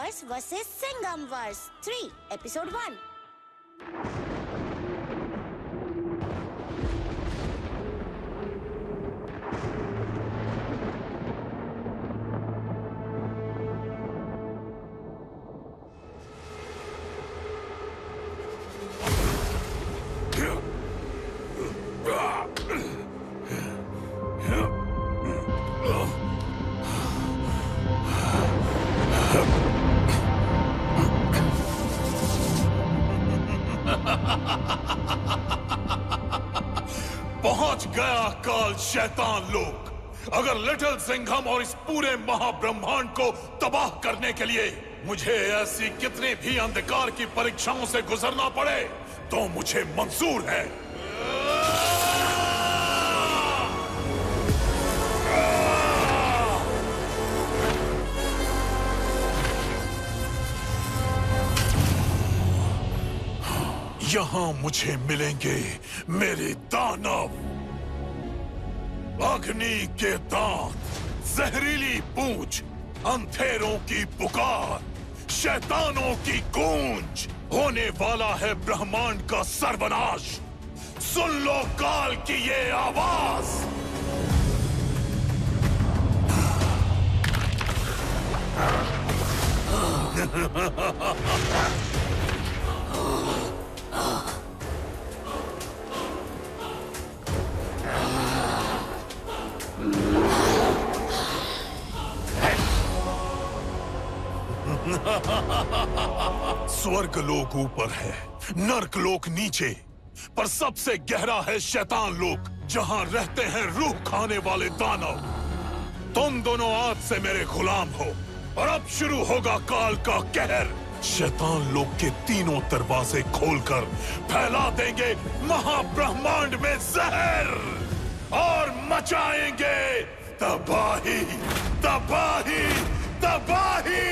Multiverse vs Singamverse 3 Episode 1. पहुंच गया काल शैतान लोग। अगर लिटिल सिंघम और इस पूरे महाब्रह्मांड को तबाह करने के लिए मुझे ऐसी कितनी भी अंधकार की परीक्षाओं से गुजरना पड़े तो मुझे मंजूर है। यहाँ मुझे मिलेंगे मेरे दानव, अग्नि के दांत, जहरीली पूंछ, अंधेरों की पुकार, शैतानों की गूंज। होने वाला है ब्रह्मांड का सर्वनाश। सुन लो काल की ये आवाज। स्वर्ग लोक ऊपर है, नर्क लोक नीचे, पर सबसे गहरा है शैतान लोक, जहां रहते हैं रूह खाने वाले दानव। तुम दोनों आज से मेरे गुलाम हो और अब शुरू होगा काल का कहर। शैतान लोक के तीनों दरवाजे खोलकर फैला देंगे महाब्रह्मांड में जहर और मचाएंगे तबाही, तबाही, तबाही।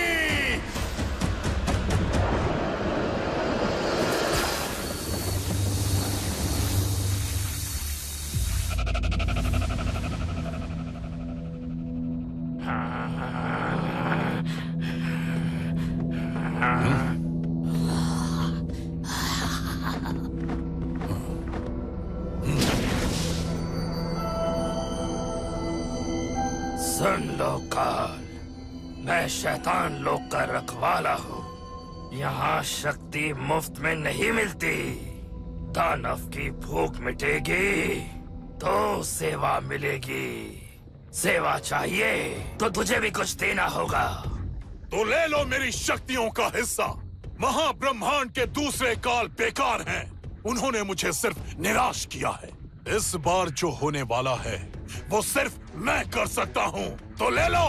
सुन लो काल, मैं शैतान लोक का रखवाला हूँ। यहाँ शक्ति मुफ्त में नहीं मिलती। दानव की भूख मिटेगी तो सेवा मिलेगी। सेवा चाहिए तो तुझे भी कुछ देना होगा। तो ले लो मेरी शक्तियों का हिस्सा। महाब्रह्मांड के दूसरे काल बेकार हैं। उन्होंने मुझे सिर्फ निराश किया है। इस बार जो होने वाला है वो सिर्फ मैं कर सकता हूँ, तो ले लो।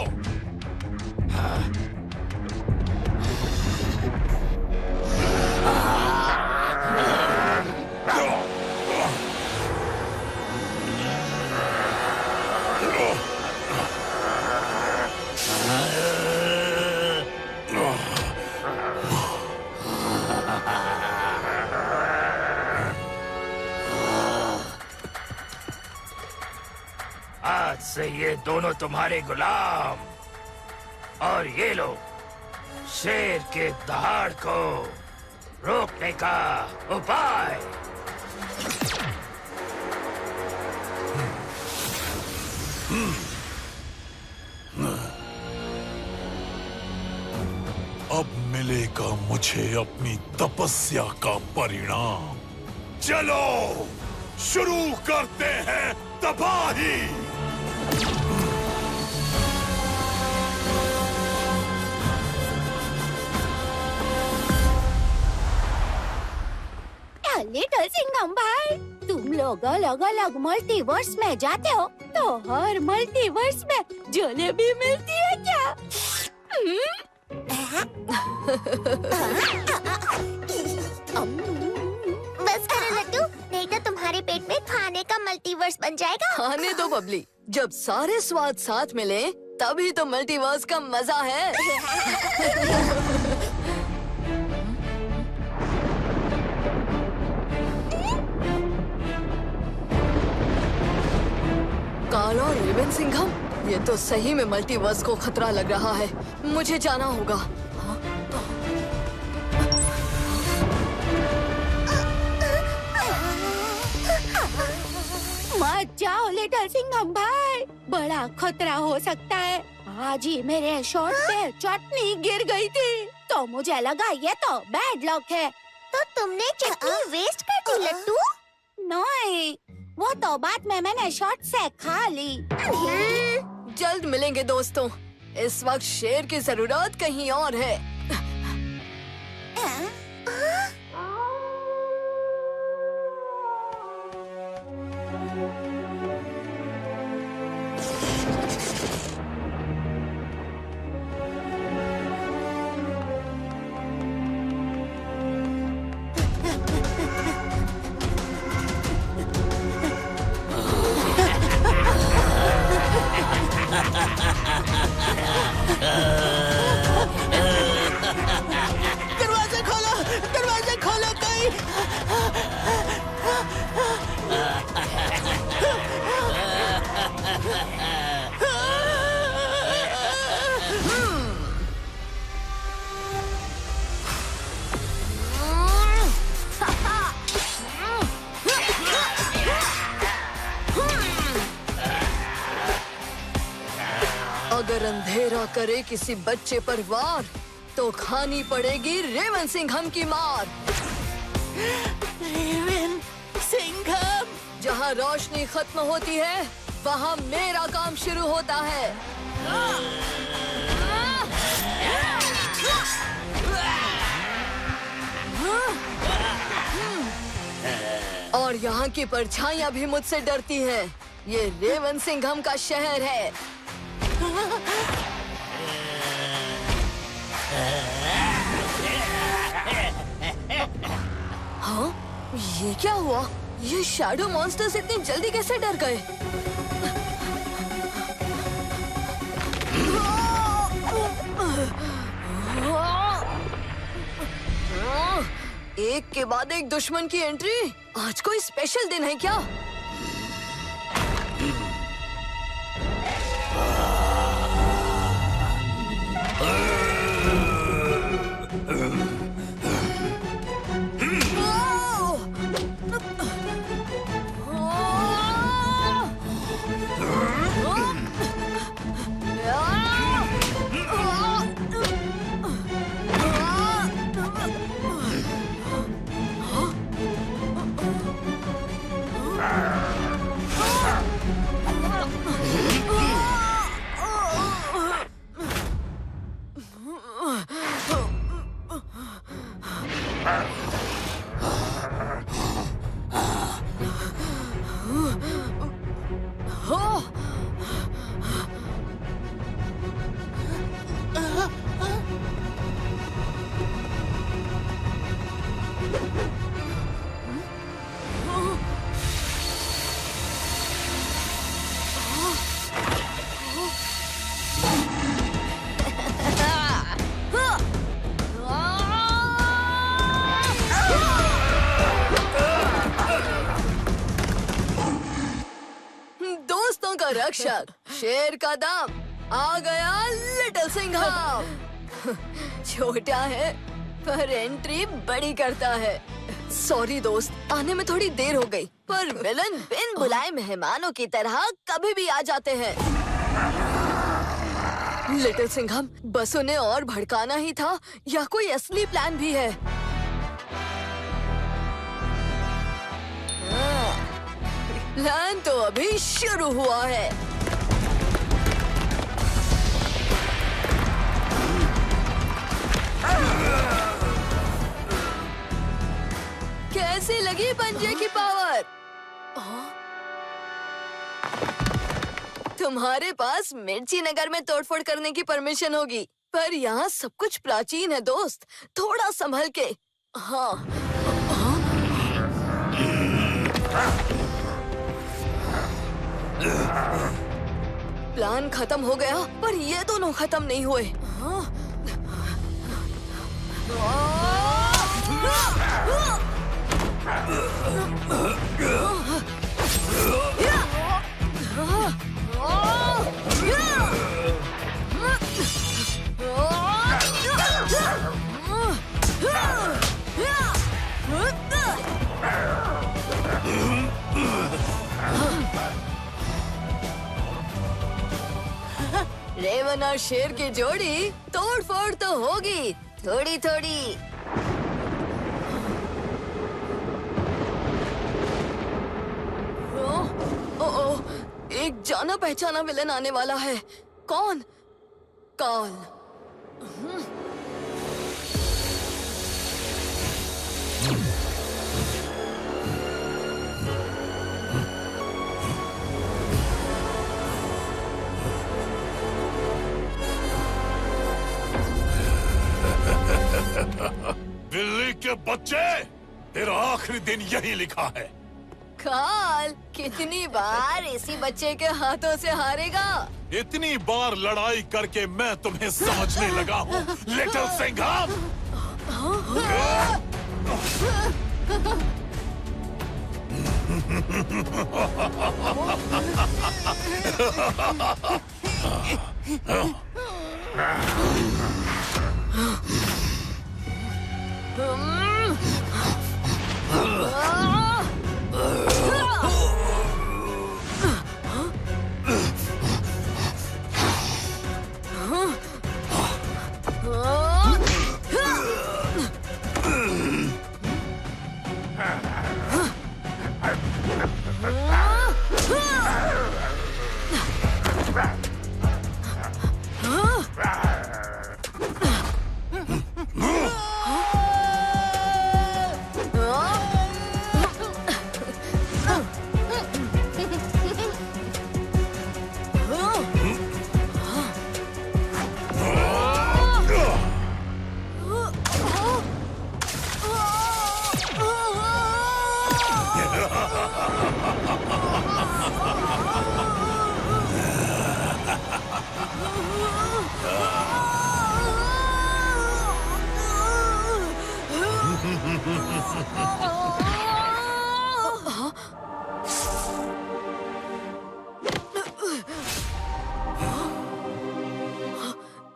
आज से ये दोनों तुम्हारे गुलाम। और ये लो शेर के दहाड़ को रोकने का उपाय। अब मिलेगा मुझे अपनी तपस्या का परिणाम। चलो शुरू करते हैं तबाही। लिटिल सिंघम भाई, तुम लोग अलग अलग मल्टीवर्स में जाते हो तो हर मल्टीवर्स में जलेबी मिलती है क्या? बस करो लड्डू, नहीं तो तुम्हारे पेट में खाने का मल्टीवर्स बन जाएगा। खाने दो बबली, जब सारे स्वाद साथ मिले तभी तो मल्टीवर्स का मजा है। काल और रेवन सिंघम, ये तो सही में मल्टीवर्स को खतरा लग रहा है। मुझे जाना होगा। हाँ? लिटिल सिंघम भाई, बड़ा खतरा हो सकता है। आज ही मेरे शॉट पे चटनी गिर गई थी, तो मुझे लगा ये तो बैड लक है। तो तुमने चटनी वेस्ट कर दी लट्टू? नहीं, वो तो बाद में मैंने शॉट से खा ली। जल्द मिलेंगे दोस्तों। इस वक्त शेर की जरूरत कहीं और है। दरवाजा खोलो कोई। अगर अंधेरा करे किसी बच्चे पर वार, तो खानी पड़ेगी रेवन सिंघम की मार। रेवन सिंघम। जहाँ रोशनी खत्म होती है, वहाँ मेरा काम शुरू होता है। और यहाँ की परछाइयाँ भी मुझसे डरती हैं। ये रेवन सिंघम का शहर है। हाँ, ये क्या हुआ? ये शैडो मॉन्स्टर्स इतनी जल्दी कैसे डर गए? एक के बाद एक दुश्मन की एंट्री। आज कोई स्पेशल दिन है क्या? दोस्तों का रक्षक, शेर का दाम, आ गया लिटिल सिंघम। छोटा है पर एंट्री बड़ी करता है। सॉरी दोस्त, आने में थोड़ी देर हो गई, पर विलन बिन बुलाए मेहमानों की तरह कभी भी आ जाते हैं। लिटिल सिंघम, बस उन्हें और भड़काना ही था या कोई असली प्लान भी है? प्लान तो अभी शुरू हुआ है। कैसी लगी पंजे की पावर? तुम्हारे पास मिर्ची नगर में तोड़फोड़ करने की परमिशन होगी, पर यहाँ सब कुछ प्राचीन है दोस्त, थोड़ा संभल के। हाँ, प्लान खत्म हो गया, पर ये दोनों खत्म नहीं हुए। रेवन और शेर की जोड़ी तोड़ फोड़ तो होगी, थोड़ी थोड़ी। ओ, एक जाना पहचाना विलन आने वाला है। कौन? काल। बिल्ली के बच्चे, तेरा आखिरी दिन यही लिखा है। काल कितनी बार इसी बच्चे के हाथों से हारेगा? इतनी बार लड़ाई करके मैं तुम्हें समझने लगा हूँ, लिटिल सिंघम।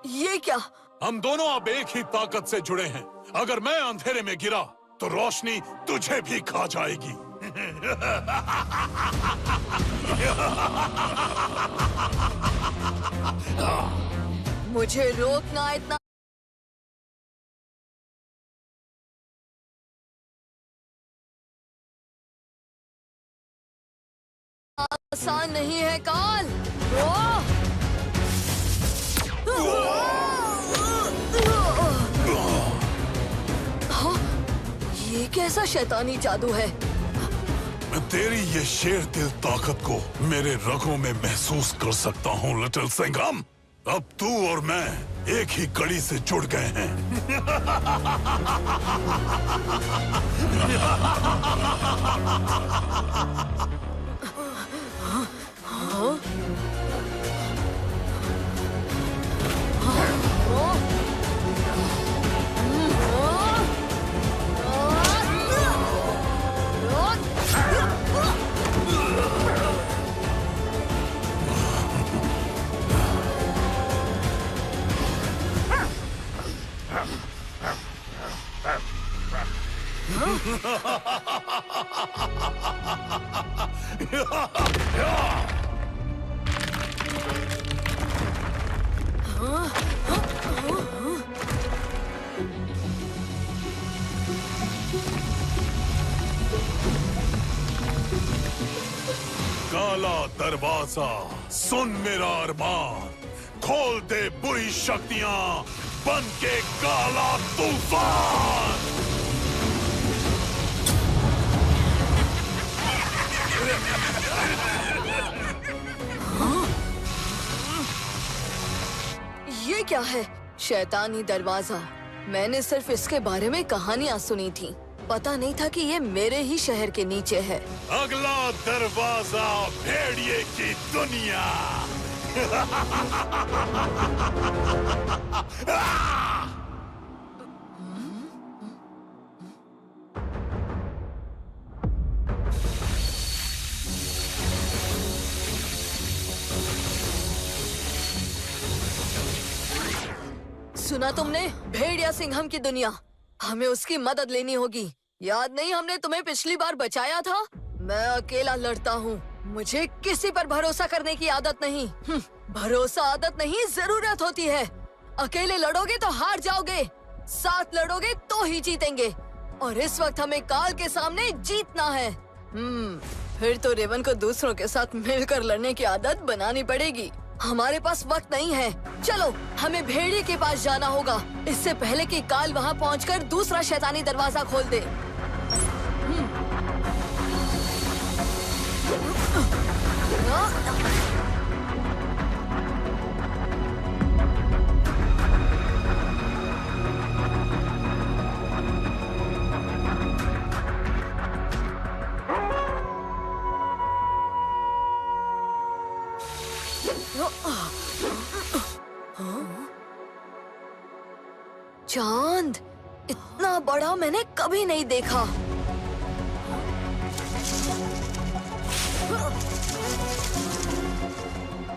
ये क्या? हम दोनों अब एक ही ताकत से जुड़े हैं। अगर मैं अंधेरे में गिरा तो रोशनी तुझे भी खा जाएगी। मुझे रोकना इतना आसान नहीं है काल। ये कैसा शैतानी जादू है? तेरी ये शेर दिल ताकत को मेरे रगों में महसूस कर सकता हूँ लिटिल सिंघम। अब तू और मैं एक ही कड़ी से जुड़ गए हैं। काला दरवाजा, सुन मेरा अरमान, खोल दे बुरी शक्तियां, बन के काला तूफान। ये क्या है? शैतानी दरवाजा। मैंने सिर्फ इसके बारे में कहानियां सुनी थी, पता नहीं था कि ये मेरे ही शहर के नीचे है। अगला दरवाजा, भेड़िए की दुनिया। सुना तुमने? भेड़िया सिंघम की दुनिया। हमें उसकी मदद लेनी होगी। याद नहीं हमने तुम्हें पिछली बार बचाया था? मैं अकेला लड़ता हूँ, मुझे किसी पर भरोसा करने की आदत नहीं। भरोसा आदत नहीं, जरूरत होती है। अकेले लड़ोगे तो हार जाओगे, साथ लड़ोगे तो ही जीतेंगे। और इस वक्त हमें काल के सामने जीतना है। फिर तो रेवन को दूसरों के साथ मिलकर लड़ने की आदत बनानी पड़ेगी। हमारे पास वक्त नहीं है। चलो, हमें भेड़िए के पास जाना होगा, इससे पहले कि काल वहाँ पहुँचकर दूसरा शैतानी दरवाजा खोल दे। चांद इतना बड़ा मैंने कभी नहीं देखा।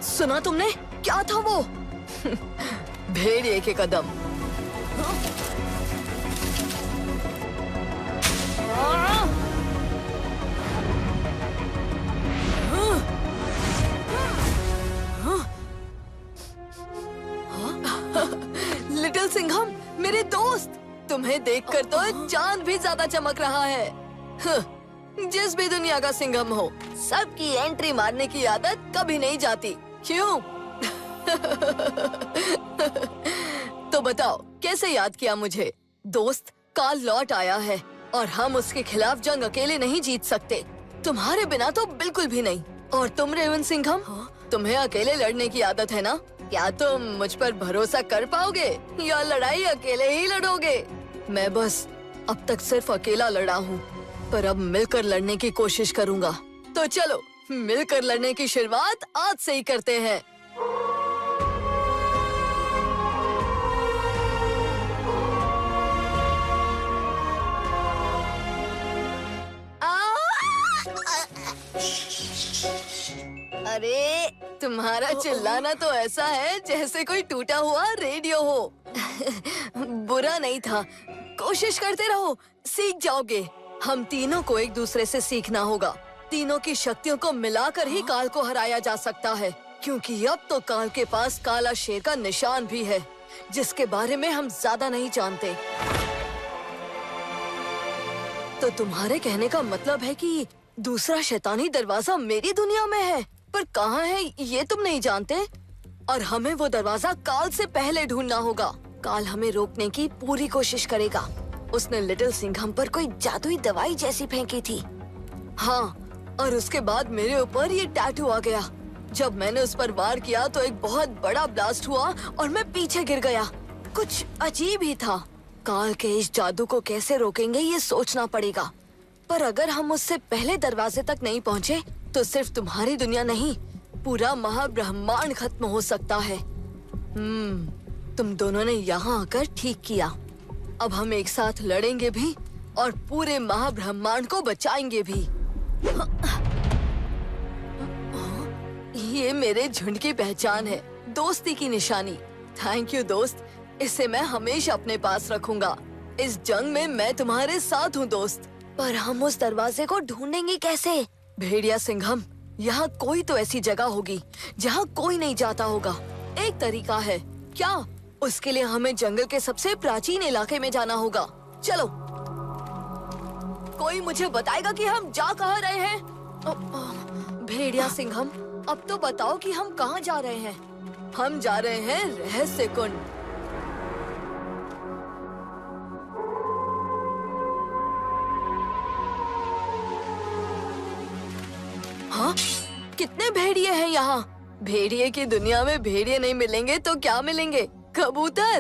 सुना तुमने? क्या था वो? भेड़िए के कदम। लिटिल सिंघम, मेरे दोस्त, तुम्हें देखकर तो चांद भी ज्यादा चमक रहा है। जिस भी दुनिया का सिंघम हो, सबकी एंट्री मारने की आदत कभी नहीं जाती, क्यों? तो बताओ, कैसे याद किया मुझे? दोस्त, काल लौट आया है और हम उसके खिलाफ जंग अकेले नहीं जीत सकते। तुम्हारे बिना तो बिल्कुल भी नहीं। और तुम रेवन सिंघम, तुम्हें अकेले लड़ने की आदत है ना? क्या तुम मुझ पर भरोसा कर पाओगे या लड़ाई अकेले ही लड़ोगे? मैं बस अब तक सिर्फ अकेला लड़ा हूँ, पर अब मिलकर लड़ने की कोशिश करूँगा। तो चलो, मिलकर लड़ने की शुरुआत आज से ही करते हैं। अरे, तुम्हारा चिल्लाना तो ऐसा है जैसे कोई टूटा हुआ रेडियो हो। बुरा नहीं था, कोशिश करते रहो, सीख जाओगे। हम तीनों को एक दूसरे से सीखना होगा। तीनों की शक्तियों को मिलाकर ही काल को हराया जा सकता है, क्योंकि अब तो काल के पास काला शेर का निशान भी है, जिसके बारे में हम ज्यादा नहीं जानते। तो तुम्हारे कहने का मतलब है कि दूसरा शैतानी दरवाजा मेरी दुनिया में है, पर कहाँ है ये तुम नहीं जानते? और हमें वो दरवाजा काल से पहले ढूंढना होगा। काल हमें रोकने की पूरी कोशिश करेगा। उसने लिटिल सिंघम पर कोई जादुई दवाई जैसी फेंकी थी। हाँ, और उसके बाद मेरे ऊपर ये टैटू आ गया। जब मैंने उस पर वार किया तो एक बहुत बड़ा ब्लास्ट हुआ और मैं पीछे गिर गया। कुछ अजीब ही था। काल के इस जादू को कैसे रोकेंगे ये सोचना पड़ेगा। पर अगर हम उससे पहले दरवाजे तक नहीं पहुँचे तो सिर्फ तुम्हारी दुनिया नहीं, पूरा महाब्रह्मांड खत्म हो सकता है। तुम दोनों ने यहाँ आकर ठीक किया। अब हम एक साथ लड़ेंगे भी और पूरे महाब्रह्मांड को बचाएंगे भी। ये मेरे झुंड की पहचान है, दोस्ती की निशानी। थैंक यू दोस्त, इसे मैं हमेशा अपने पास रखूंगा। इस जंग में मैं तुम्हारे साथ हूँ दोस्त। पर हम उस दरवाजे को ढूंढेंगे कैसे? भेड़िया सिंघम, यहाँ कोई तो ऐसी जगह होगी जहाँ कोई नहीं जाता होगा। एक तरीका है। क्या? उसके लिए हमें जंगल के सबसे प्राचीन इलाके में जाना होगा। चलो, कोई मुझे बताएगा कि हम जा कहाँ रहे हैं? भेड़िया सिंघम, अब तो बताओ कि हम कहाँ जा रहे हैं? हम जा रहे हैं रहस्य कुंड। हाँ? कितने भेड़िए हैं यहाँ? भेड़िए की दुनिया में भेड़िए नहीं मिलेंगे तो क्या मिलेंगे? कबूतर।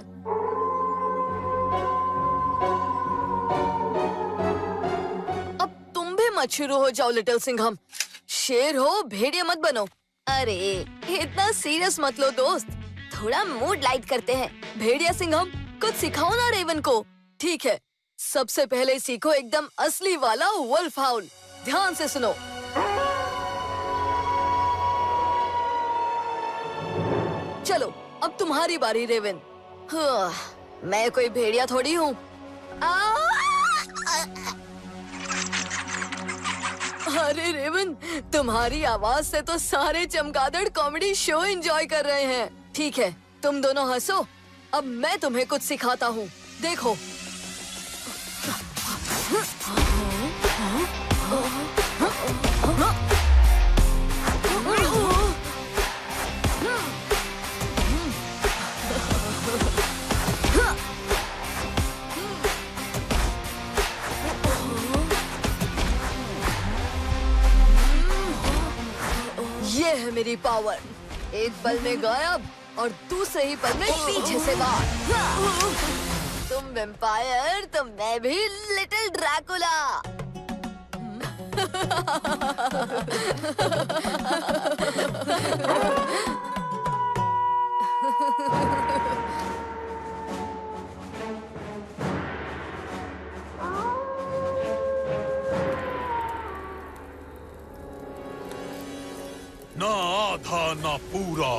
अब तुम भी मत शुरू हो जाओ लिटिल सिंघम। शेर हो, भेड़िए मत बनो। अरे, इतना सीरियस मत लो दोस्त, थोड़ा मूड लाइट करते हैं। भेड़िया सिंघम, कुछ सिखाओ ना रेवन को। ठीक है, सबसे पहले सीखो एकदम असली वाला वुल्फ हाउल। ध्यान से सुनो। चलो, अब तुम्हारी बारी रेवन। मैं कोई भेड़िया थोड़ी हूँ। अरे रेवन, तुम्हारी आवाज से तो सारे चमगादड़ कॉमेडी शो एंजॉय कर रहे हैं। ठीक है, तुम दोनों हंसो। अब मैं तुम्हें कुछ सिखाता हूँ, देखो। ये है मेरी पावर। एक पल में गायब और दूसरे ही पल में पीछे से बाहर। तुम वेम्पायर तो मैं भी लिटिल ड्रैकुला। ना आधा ना पूरा,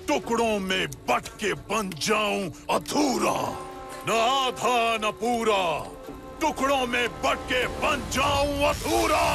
टुकड़ों में बट के बन जाऊं अधूरा। ना आधा न पूरा, टुकड़ों में बट के बन जाऊं अधूरा।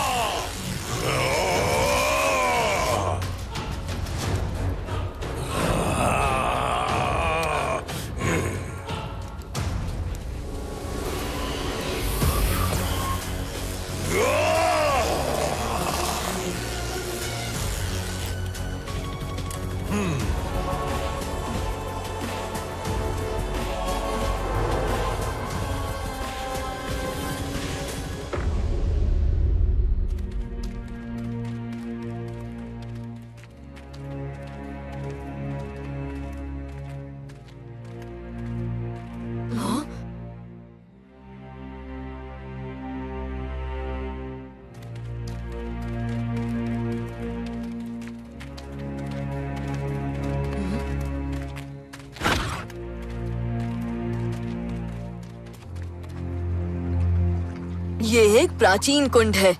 ये एक प्राचीन कुंड है।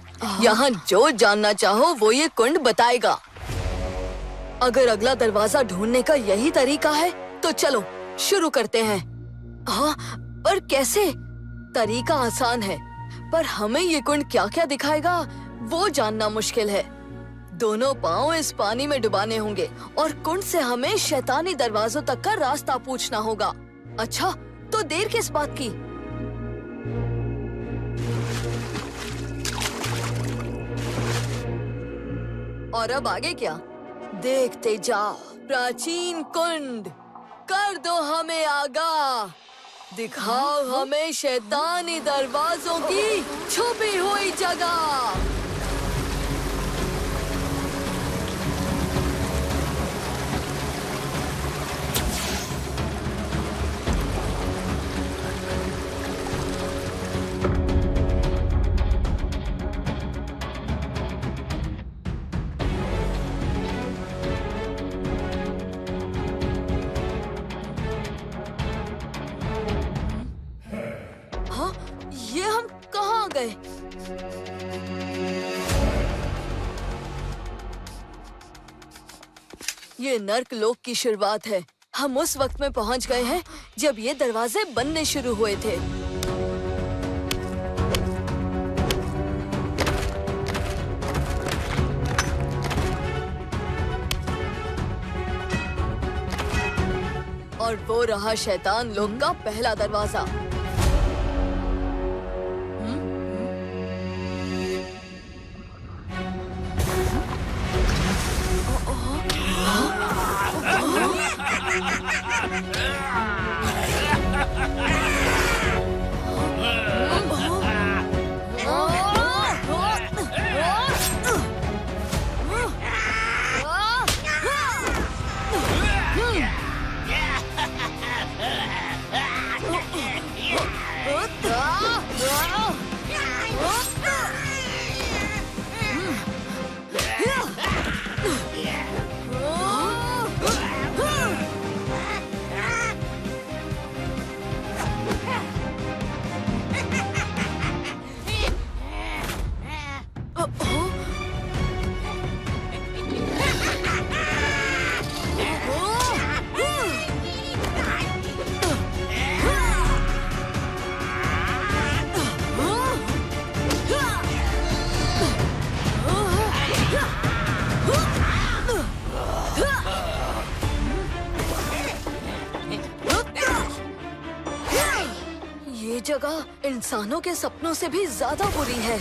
यहाँ जो जानना चाहो वो ये कुंड बताएगा। अगर अगला दरवाजा ढूंढने का यही तरीका है तो चलो शुरू करते हैं। हाँ, पर कैसे? तरीका आसान है, पर हमें ये कुंड क्या क्या दिखाएगा वो जानना मुश्किल है। दोनों पाँव इस पानी में डुबाने होंगे और कुंड से हमें शैतानी दरवाजों तक का रास्ता पूछना होगा। अच्छा, तो देर किस बात की? और अब आगे क्या? देखते जाओ। प्राचीन कुंड, कर दो हमें आगाह, दिखाओ हमें शैतानी दरवाजों की छुपी हुई जगह। ये नर्क लोक की शुरुआत है। हम उस वक्त में पहुंच गए हैं जब ये दरवाजे बनने शुरू हुए थे। और वो रहा शैतान लोक का पहला दरवाजा। जगह इंसानों के सपनों से भी ज्यादा बुरी है।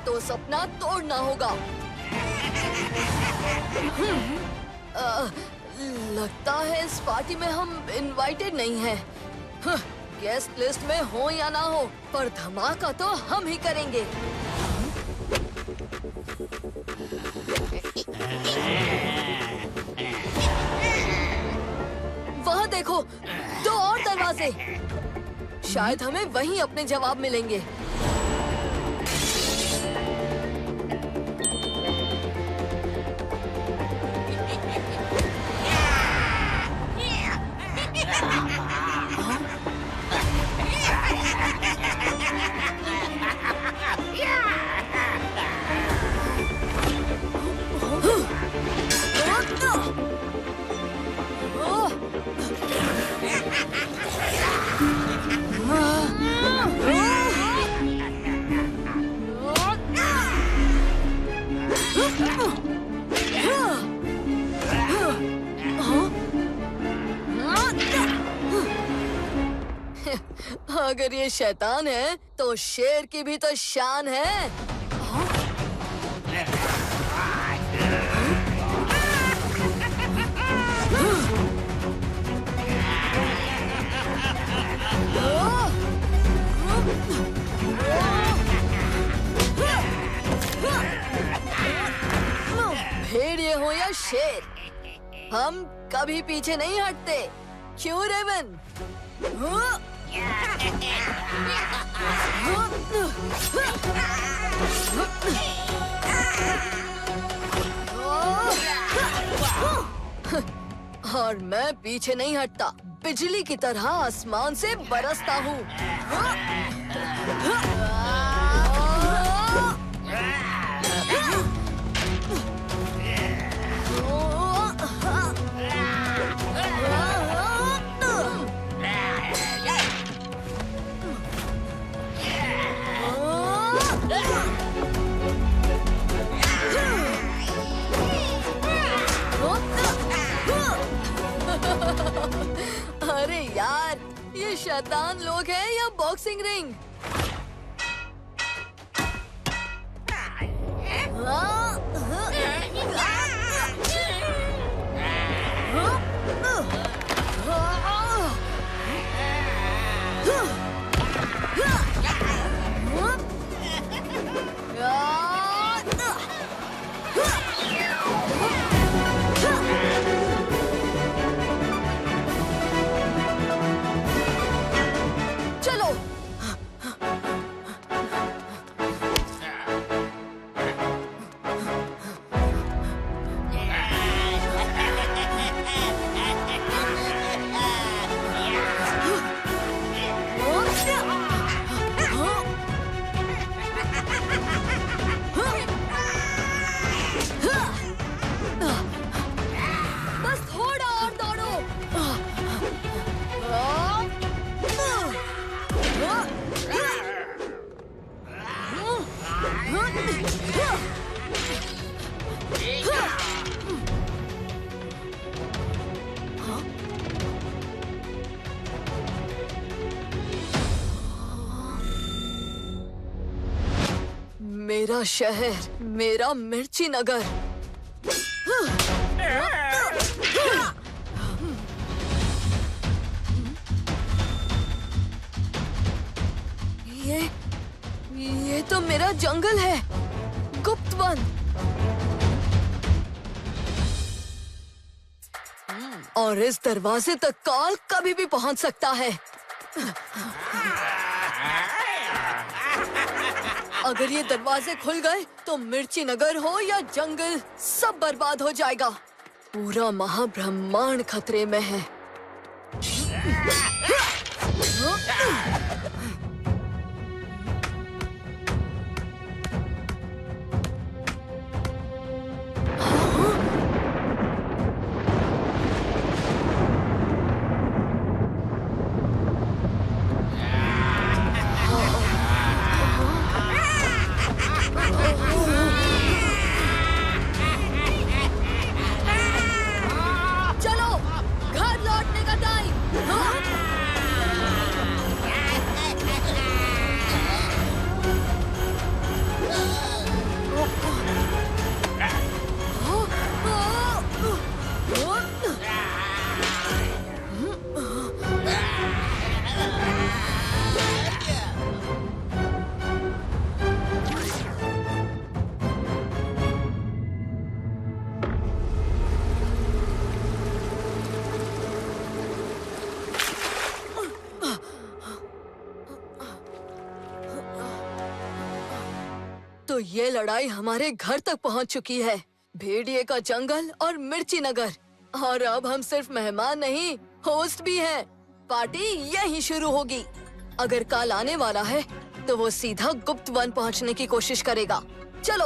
तो सपना तोड़ना होगा। लगता है इस पार्टी में हम इनवाइटेड नहीं हैं। गेस्ट लिस्ट में हो या ना हो, पर धमाका तो हम ही करेंगे। वहाँ देखो, 2 और दरवाजे। शायद हमें वहीं अपने जवाब मिलेंगे। अगर ये शैतान है तो शेर की भी तो शान है। भेड़िए हो या शेर, हम कभी पीछे नहीं हटते। क्यों रेवन? और मैं पीछे नहीं हटता, बिजली की तरह आसमान से बरसता हूँ। अरे यार, ये शैतान लोग हैं या बॉक्सिंग रिंग? मेरा शहर, मेरा मिर्ची नगर। ये तो मेरा जंगल है, गुप्त वन। और इस दरवाजे तक कॉल कभी भी पहुंच सकता है। अगर ये दरवाजे खुल गए तो मिर्ची नगर हो या जंगल, सब बर्बाद हो जाएगा। पूरा महाब्रह्मांड खतरे में है। तो ये लड़ाई हमारे घर तक पहुंच चुकी है। भेड़िए का जंगल और मिर्ची नगर। और अब हम सिर्फ मेहमान नहीं, होस्ट भी हैं। पार्टी यहीं शुरू होगी। अगर काल आने वाला है तो वो सीधा गुप्त वन पहुंचने की कोशिश करेगा। चलो।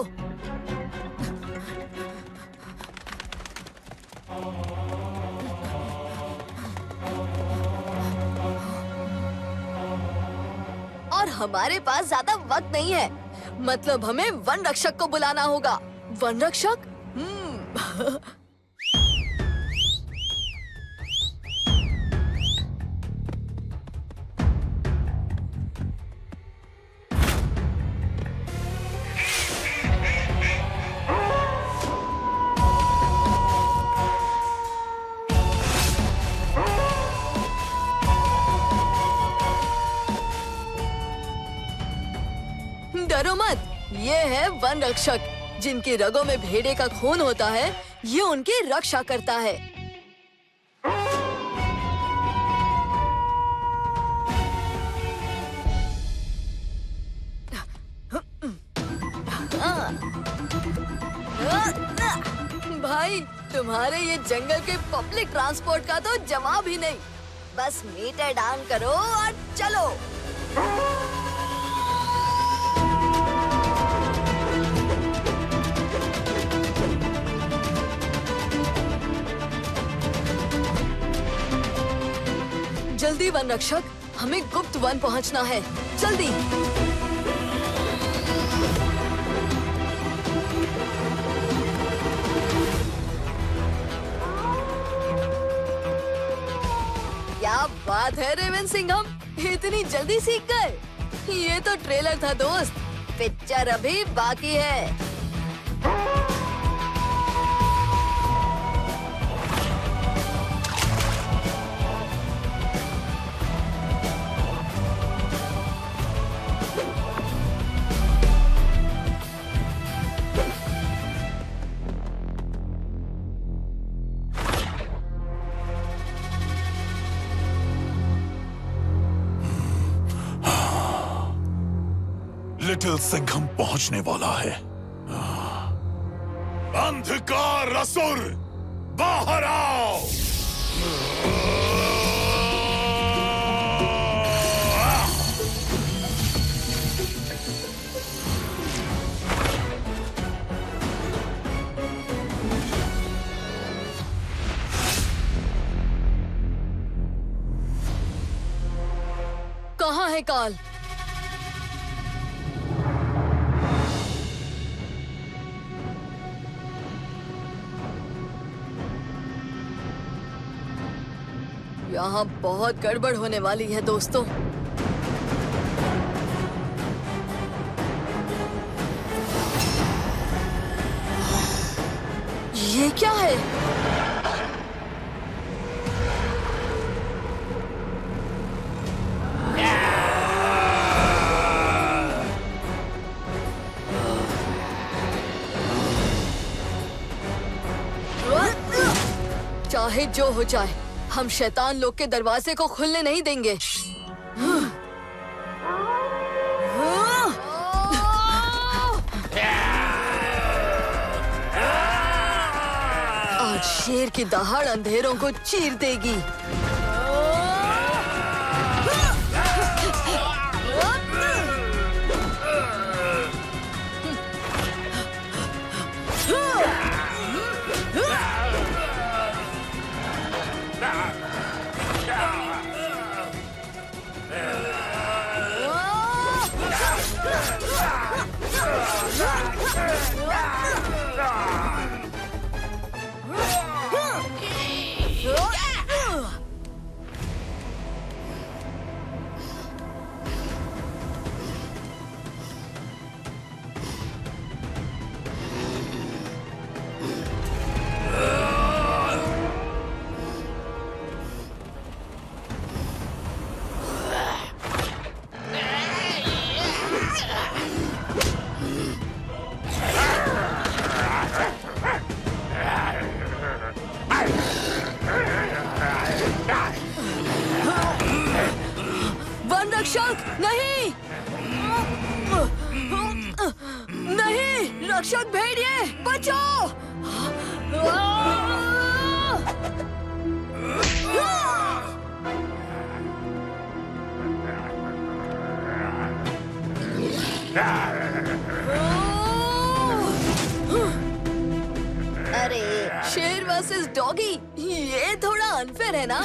और हमारे पास ज्यादा वक्त नहीं है, मतलब हमें वन रक्षक को बुलाना होगा। वन रक्षक? डरो मत, ये है वन रक्षक। जिनकी रगों में भेड़े का खून होता है, ये उनकी रक्षा करता है। भाई, तुम्हारे ये जंगल के पब्लिक ट्रांसपोर्ट का तो जवाब ही नहीं। बस मीटर डाउन करो और चलो। जल्दी वन रक्षक, हमें गुप्त वन पहुंचना है। जल्दी। क्या बात है रेवन सिंघम, इतनी जल्दी सीख गए। ये तो ट्रेलर था दोस्त, पिक्चर अभी बाकी है। लिटिल सिंघम पहुंचने वाला है। अंधकार असुर, बाहर आओ। कहाँ है काल? यहाँ बहुत गड़बड़ होने वाली है दोस्तों। ये क्या है? चाहे जो हो जाए, हम शैतान लोग के दरवाजे को खुलने नहीं देंगे। आज शेर की दहाड़ अंधेरों को चीर देगी। आकर्षक भेड़िए बचाओ! अरे शेर वर्सेस डॉगी, ये थोड़ा अनफेयर है ना?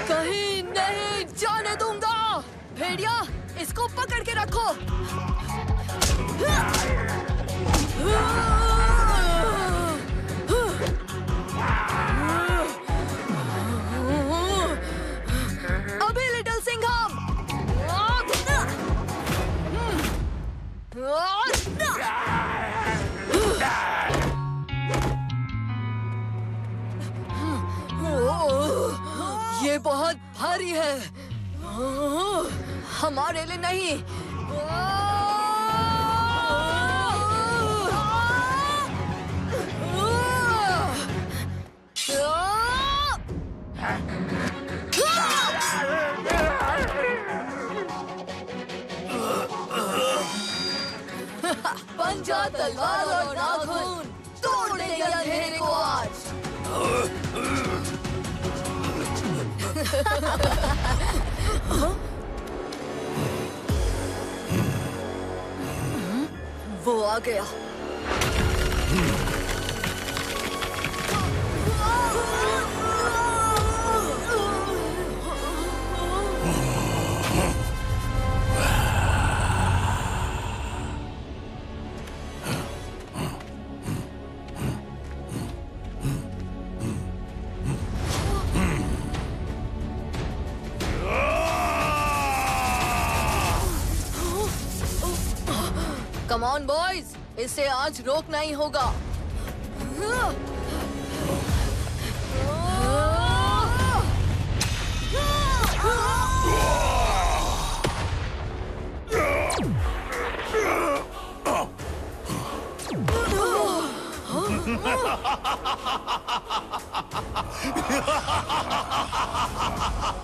कहीं नहीं जाने दूंगा। भेड़िया, इसको पकड़ के रखो। अभी लिटिल सिंघम। ये बहुत भारी है, हमारे लिए नहीं। पंजा, तलवार और नाखून तोड़ देंगे अंधेरे को आज। वो आ गया। कम ऑन बॉयज, इसे आज रोकना ही होगा।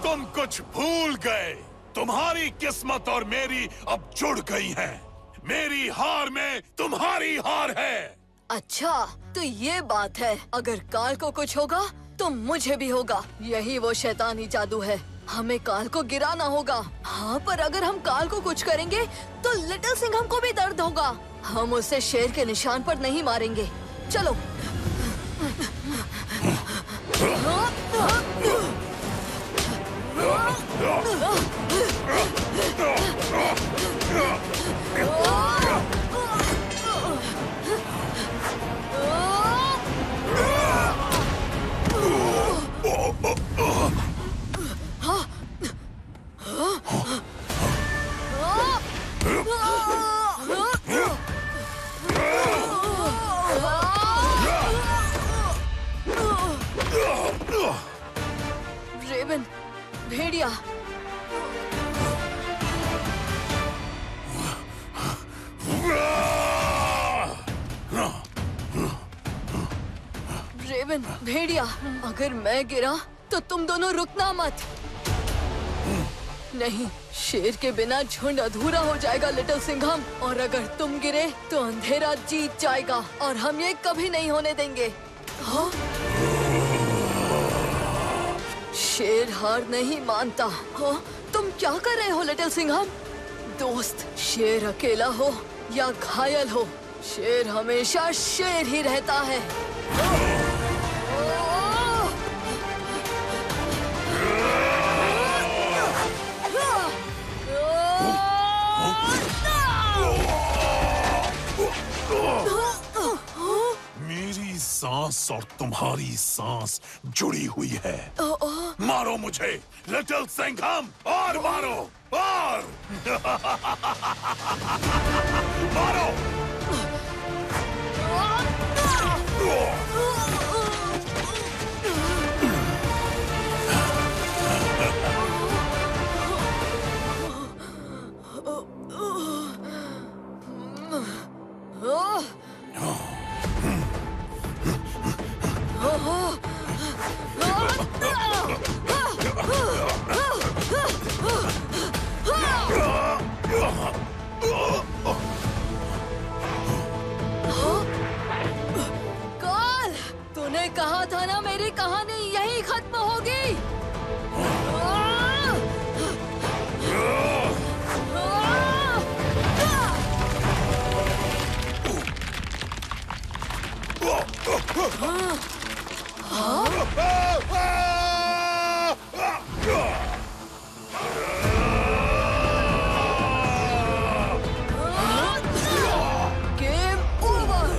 तुम कुछ भूल गए। तुम्हारी किस्मत और मेरी अब जुड़ गई है। मेरी हार में तुम्हारी हार है। अच्छा, तो ये बात है। अगर काल को कुछ होगा तो मुझे भी होगा। यही वो शैतानी जादू है। हमें काल को गिराना होगा। हाँ, पर अगर हम काल को कुछ करेंगे तो लिटिल सिंघम को भी दर्द होगा। हम उसे शेर के निशान पर नहीं मारेंगे। चलो। रेवन, भेड़िया, रेवन, भेड़िया, अगर मैं गिरा तो तुम दोनों रुकना मत। नहीं, शेर के बिना झुंड अधूरा हो जाएगा लिटिल सिंघम। और अगर तुम गिरे तो अंधेरा जीत जाएगा और हम ये कभी नहीं होने देंगे। हाँ? शेर हार नहीं मानता। हाँ? तुम क्या कर रहे हो लिटिल सिंघम? दोस्त, शेर अकेला हो या घायल हो, शेर हमेशा शेर ही रहता है। सांस और तुम्हारी सांस जुड़ी हुई है। मारो मुझे लिटिल सिंघम, और मारो, और मारो। काल, तूने कहा था ना मेरी कहानी यही खत्म होगी। Game over.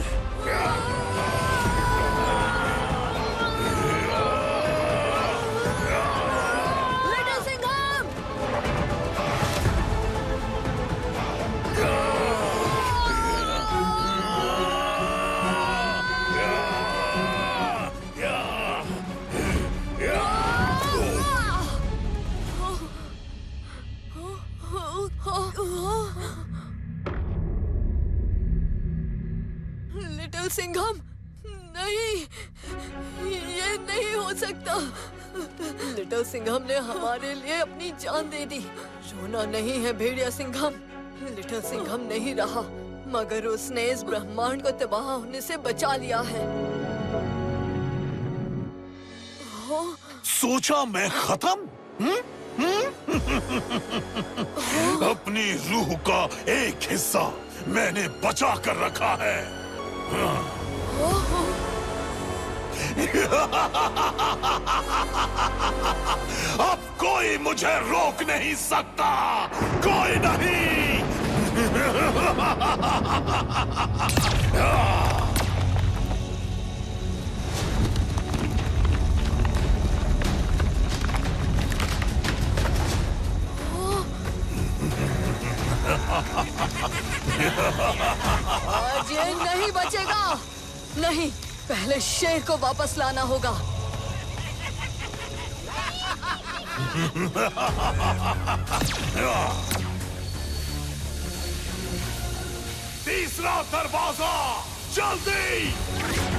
Little Singham, little Singham, नहीं, ये नहीं हो सकता। लिटिल सिंघम ने हमारे लिए अपनी जान दे दी। रोना नहीं है भेड़िया सिंघम। लिटिल सिंघम नहीं रहा, मगर उसने इस ब्रह्मांड को तबाह होने से बचा लिया है। सोचा मैं खत्म? अपनी रूह का एक हिस्सा मैंने बचा कर रखा है। अब कोई मुझे रोक नहीं सकता, कोई नहीं। आज ये नहीं बचेगा। नहीं, पहले शेर को वापस लाना होगा। तीसरा दरवाजा, जल्दी।